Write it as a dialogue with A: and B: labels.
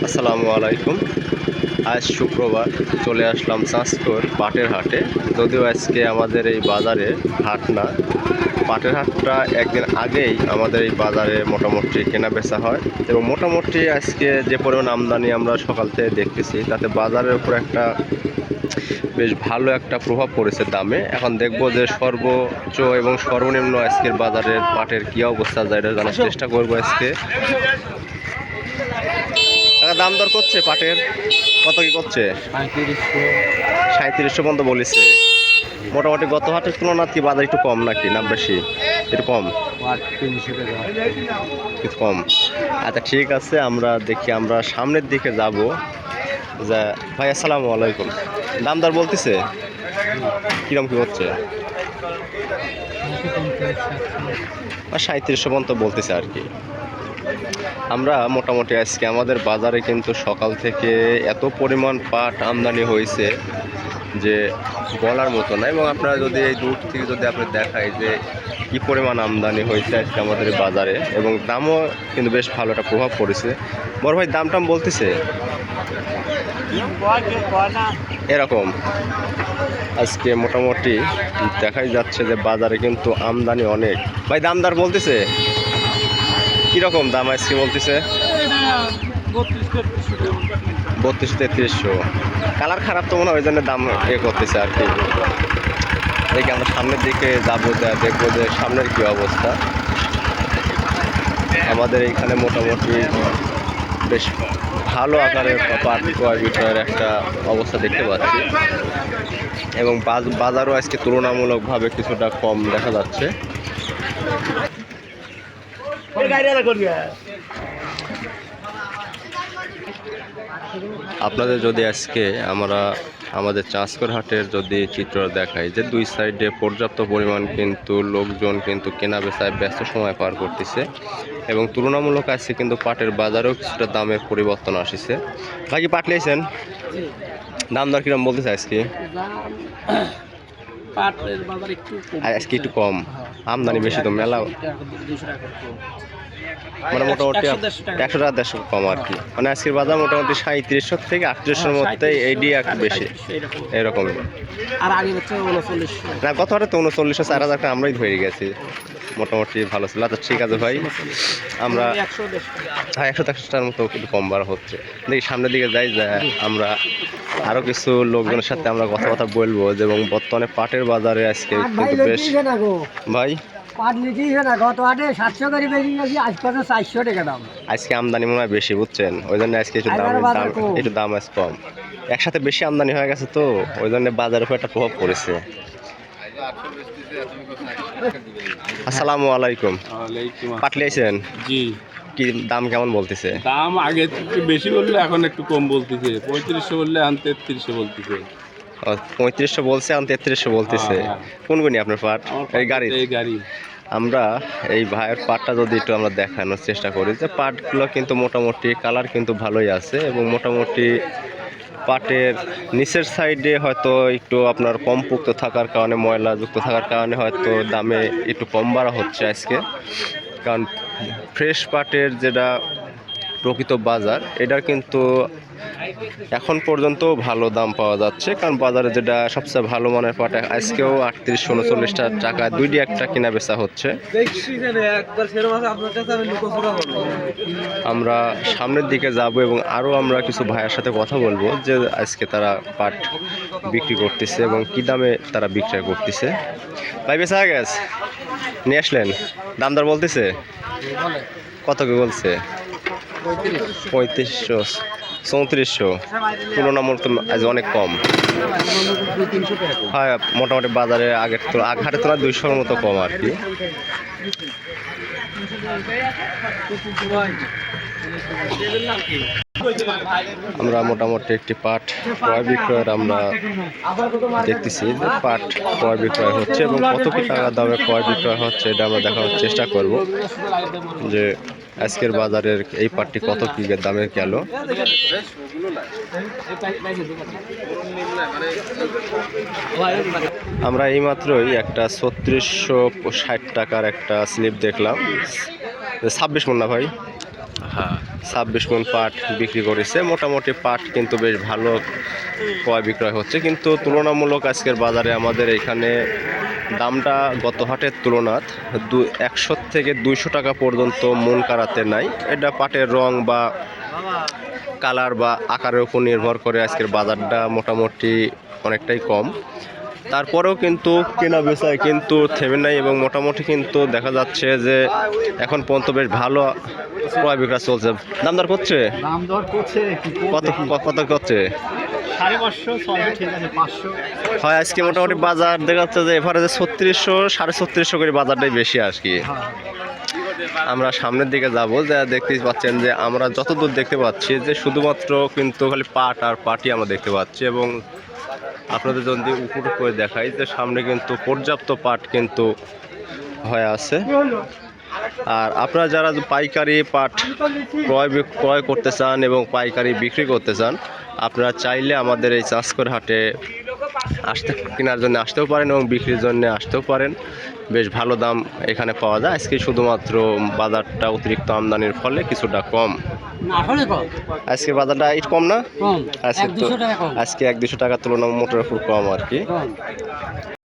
A: আসসালামু আলাইকুম। আজ শুক্রবার চলে আসলাম চাঁচকর পাটের হাটে। যদিও আজকে আমাদের এই বাজারে হাট না, পাটের হাটটা একদিন আগেই আমাদের এই বাজারে মোটামুটি কেনা বেচা হয় এবং মোটামুটি আজকে যে পরিমাণ আমদানি আমরা সকাল থেকে দেখতেছি তাতে বাজারের উপর একটা বেশ ভালো একটা প্রভাব পড়েছে দামে। এখন দেখব যে সর্বোচ্চ এবং সর্বনিম্ন আজকের বাজারের পাটের কী অবস্থা যায় এটা জানার চেষ্টা করবো আজকে। দাম দর করছে পাটের কত কি করছে? 3700 পর্যন্ত বলেছে। মোটামুটি গত হাটের তুলনায় কি বাজার একটু কম নাকি না বেশি? একটু কম, কিছু কম। আচ্ছা ঠিক আছে, আমরা দেখি, আমরা সামনের দিকে যাব। যা ভাই আসসালামু আলাইকুম, দাম দর বলতেছে কিরম কি হচ্ছে? 3700 পর্যন্ত বলতেছে আর কি। আমরা মোটামুটি আজকে আমাদের বাজারে কিন্তু সকাল থেকে এত পরিমাণ পাট আমদানি হয়েছে যে বলার মতো না। এবং আপনারা যদি এই দূর থেকে যদি আপনি দেখায় যে কী পরিমাণ আমদানি হয়েছে আজকে আমাদের বাজারে, এবং দামও কিন্তু বেশ ভালো একটা প্রভাব পড়েছে। বড় ভাই দাম টাম বলতেছে এরকম। আজকে মোটামুটি দেখাই যাচ্ছে যে বাজারে কিন্তু আমদানি অনেক। ভাই দামদার বলতেছে কীরকম দাম আজকে বলতেছে? 3200-3300। কালার খারাপ তো মনে হয়, ওই জন্য দাম করতেছে আর কি। দেখি আমরা সামনের দিকে যাবো, দেখবো যে সামনের কি অবস্থা। আমাদের এইখানে মোটামুটি বেশ ভালো আকারের পাট ক্রয় বিক্রয়ের একটা অবস্থা দেখতে পাচ্ছি, এবং বাজারও আজকে তুলনামূলকভাবে কিছুটা কম দেখা যাচ্ছে। আপনাদের যদি আজকে আমরা আমাদের চাঁচকর হাটের যদি চিত্র দেখাই, যে দুই সাইডে পর্যাপ্ত পরিমাণ কিন্তু লোকজন কিন্তু কেনা বেচায় ব্যস্ত সময় পার করতেছে, এবং তুলনামূলক আজকে কিন্তু পাটের বাজারেও কিছুটা দামের পরিবর্তন আসছে। বাকি পাট নিয়েছেন, দাম দর কিরম বলতেছে আজকে? আজকে একটু কম, আমদানি বেশি তো মেলা, মানে মোটামুটি 100-150 কম আর কি। মানে আজকের বাজার মোটামুটি 3700 থেকে 3800-এর মধ্যে, এইডি একটু বেশি এরকমই। না গত হাটে তো 3900, 4000 টাকা আমরাই ধরে গেছি, মোটামুটি ভালো ছিল। আচ্ছা ঠিক আছে ভাই, আমরা 100-150টার মতো একটু কম বাড়া হচ্ছে। দেখি সামনের দিকে যাই, যে আমরা আরও কিছু লোকজনের সাথে আমরা কথা বলবো, এবং বর্তমানে পাটের বাজারে আজকে কিন্তু বেশ ভাই আজকে আমদানি মনে হয় বেশি, বুঝছেন? ওই জন্য আজকে একটু দাম আজ কম, একসাথে বেশি আমদানি হয়ে গেছে তো, ওই জন্য বাজারের উপর একটা প্রভাব পড়েছে। আসসালামু আলাইকুম। পাট লিয়েছেন? জি। কি দাম কেমন বলতেছে?
B: দাম আগে একটু বেশি বললে এখন একটু কম বলতেছে। 3500 বললে এখন 3300 বলতেছে।
A: 3500 বলছে, এখন 3300 বলতেছে। কোন গুনি আপনার পাট? এই গাড়ি। আমরা এই ভাইয়ের পাটটা যদি একটু আমরা দেখানোর চেষ্টা করি, যে পাটগুলো কিন্তু মোটামুটি কালার কিন্তু ভালোই আছে, এবং মোটামুটি পাটের নিচের সাইডে হয়তো একটু আপনার কম পুক্ত থাকার কারণে, ময়লাযুক্ত থাকার কারণে হয়তো দামে একটু কম বাড়া হচ্ছে আজকে। কারণ ফ্রেশ পাটের যেটা প্রকৃত বাজার, এটার কিন্তু এখন পর্যন্ত ভালো দাম পাওয়া যাচ্ছে, কারণ বাজারে যেটা সবচেয়ে ভালো মানের পাট আজকেও 38-39 টাকা দুইটি একটা কিনা বেচা হচ্ছে। আমরা সামনের দিকে যাব, এবং আরও আমরা কিছু ভাইয়ের সাথে কথা বলবো যে আজকে তারা পাট বিক্রি করতেছে এবং কি দামে তারা বিক্রয় করতেছে। ভাই বেচা গেছে নিয়ে আসলেন, দাম দর বলতেছে কত কি বলছে? 3500-3400, তুলনামূলক আজ অনেক কম। হ্যাঁ মোটামুটি বাজারে আগের তো হাটের তুলনায় 200-এর মতো কম আর কি। আমরা মোটামুটি একটি পাট ক্রয় বিক্রয়ের আমরা দেখতেছি, যে পাট ক্রয় বিক্রয় হচ্ছে এবং কত কি টাকা দামে ক্রয় বিক্রয় হচ্ছে, এটা আমরা দেখানোর চেষ্টা করব, যে আজকের বাজারের এই পাটটি কত কি দামে গেল। আমরা এইমাত্রই একটা 3660 টাকার একটা স্লিপ দেখলাম, 26 মন না ভাই? হ্যাঁ 26 মণ পাট বিক্রি করেছে। মোটামুটি পাট কিন্তু বেশ ভালো ক্রয় বিক্রয় হচ্ছে, কিন্তু তুলনামূলক আজকের বাজারে আমাদের এখানে দামটা গত হাটের তুলনায় 100 থেকে 200 টাকা পর্যন্ত মন কাড়াতে নাই। এটা পাটের রং বা কালার বা আকারের উপর নির্ভর করে আজকের বাজারটা মোটামুটি অনেকটাই কম। তারপরেও কিন্তু কেনা বেচায় কিন্তু থেমে নাই, এবং মোটামুটি কিন্তু দেখা যাচ্ছে যে এখন পর্যন্ত বেশ ভালো ক্রয় বিক্রয় চলছে। দাম দর করছে
C: দাম দর করছে
A: কত কত করছে?
C: 550 600 ঠিক আছে 500
A: হয় আজকে মোটামুটি বাজার দেখা যাচ্ছে যে এভারেজে 3600 3650 করে বাজারটাই বেশি আর কি। আমরা সামনের দিকে যাব, যা দেখতেই পাচ্ছেন যে আমরা যতদূর দেখতে পাচ্ছি যে শুধুমাত্র কিন্তু খালি পাট আর পাটই আমরা দেখতে পাচ্ছি, এবং আপনাদের যদি উপরে করে দেখাই যে সামনে কিন্তু পর্যাপ্ত পাট কিন্তু হয়ে আছে। আর আপনারা যারা পাইকারি পাট ক্রয় করতে চান এবং পাইকারি বিক্রি করতে চান, আপনারা চাইলে আমাদের এই চাষকর হাটে কেনার জন্য আসতেও পারেন এবং বিক্রির জন্য আসতেও পারেন। বেশ ভালো দাম এখানে পাওয়া যায়। আজকে শুধুমাত্র বাজারটা অতিরিক্ত আমদানির ফলে কিছুটা কম। আজকে বাজারটা একটু কম না? আজকে 1-200 টাকা তুলনামূলক কম আর কি।